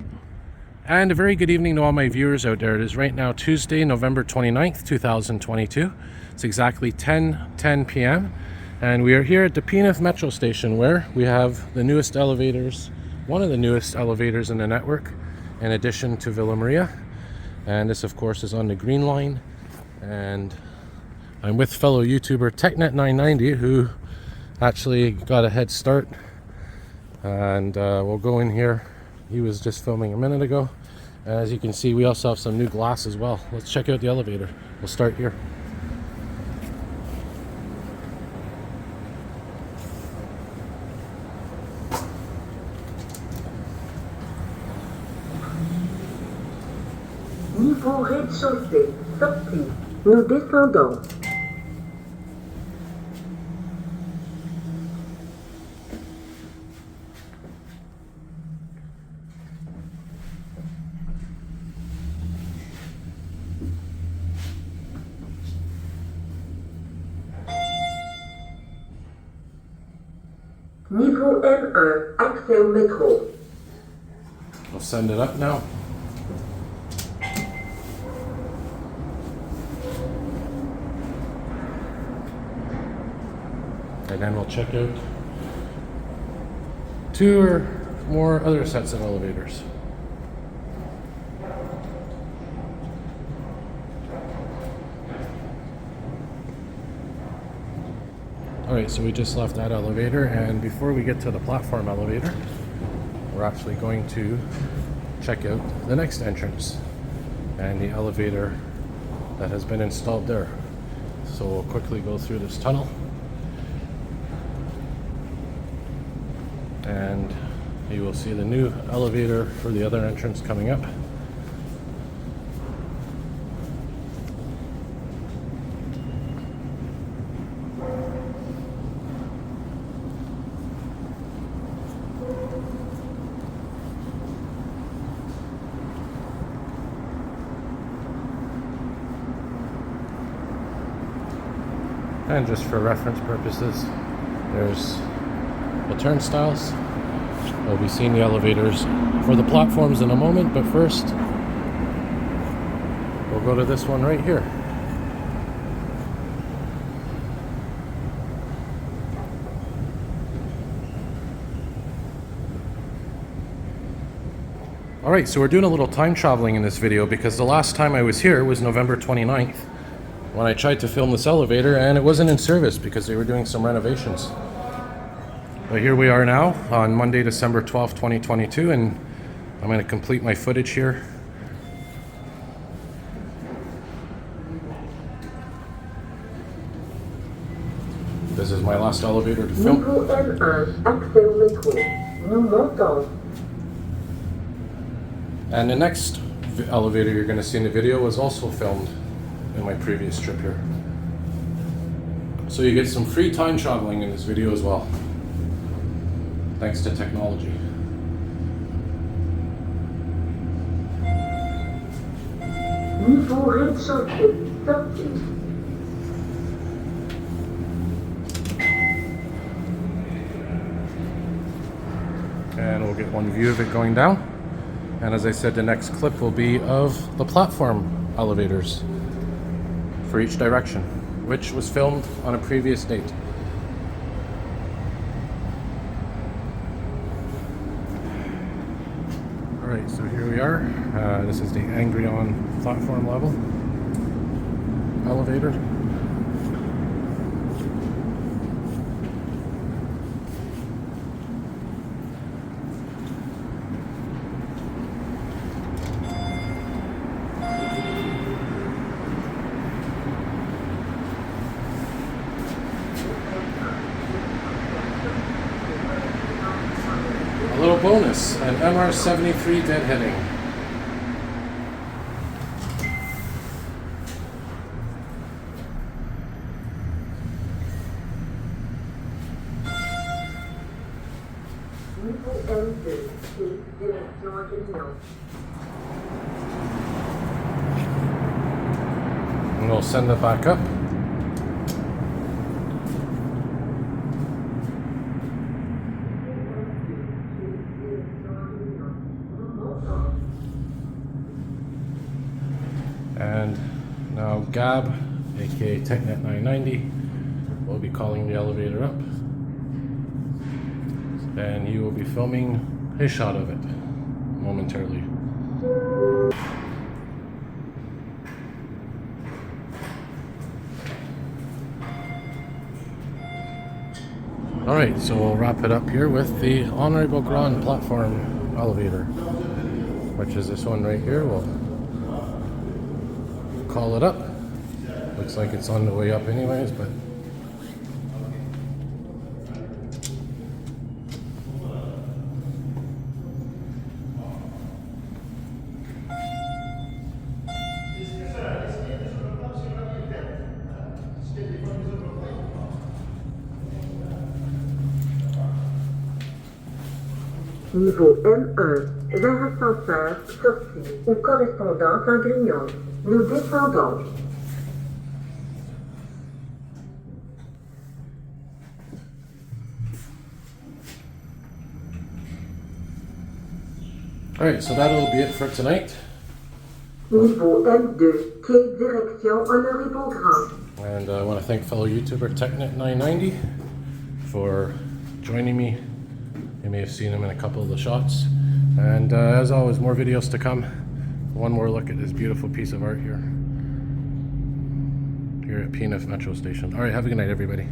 And a very good evening to all my viewers out there. It is right now Tuesday, November 29th, 2022. It's exactly 10:10 p.m. and we are here at the Pie-IX Metro Station, where we have the newest elevators, one of the newest elevators in the network, in addition to Villa Maria. And this, of course, is on the Green Line. And I'm with fellow YouTuber TechNet990, who actually got a head start. And we'll go in here. He was just filming a minute ago. As you can see, we also have some new glass as well. Let's check out the elevator. We'll start here. Niveau rez-de-chaussée, sortie. Nous descendons. Niveau M1, accès au métro. I'll send it up now. And then we'll check out two or more other sets of elevators. Alright, so we just left that elevator, and before we get to the platform elevator, we're actually going to check out the next entrance and the elevator that has been installed there. So we'll quickly go through this tunnel. And you will see the new elevator for the other entrance coming up. And just for reference purposes, there's the turnstiles. We'll be seeing the elevators for the platforms in a moment, but first we'll go to this one right here. Alright, so we're doing a little time traveling in this video, because the last time I was here was November 29th, when I tried to film this elevator and it wasn't in service because they were doing some renovations. But here we are now on Monday, December 12th, 2022, and I'm going to complete my footage here. This is my last elevator to film. Niveau M1, accès au métro. Nous montons. And the next elevator you're going to see in the video was also filmed in my previous trip here. So you get some free time traveling in this video as well, thanks to technology. Niveau rez-de-chaussée, sortie. And we'll get one view of it going down. And as I said, the next clip will be of the platform elevators for each direction, which was filmed on a previous date. Alright, so here we are. This is the Angrignon platform level elevator. A little bonus, an MR-73 deadheading. Niveau M2, direction Angrignon. And we'll send it back up. And now Gab, aka TechNet 990, will be calling the elevator up, and he will be filming his shot of it momentarily. Alright, so we'll wrap it up here with the Honoré-Beaugrand platform elevator, which is this one right here. We'll call it up. Looks like it's on the way up anyways, but Niveau M1, vers ascenseur, sortie ou correspondance Angrignon. Nous descendons. alright, so that'll be it for tonight. Niveau M2, quai direction Honoré-Beaugrand. And I want to thank fellow YouTuber TechNet 990 for joining me. You may have seen him in a couple of the shots. And as always, more videos to come. One more look at this beautiful piece of art here at Pie-IX Metro Station. Alright, have a good night, everybody.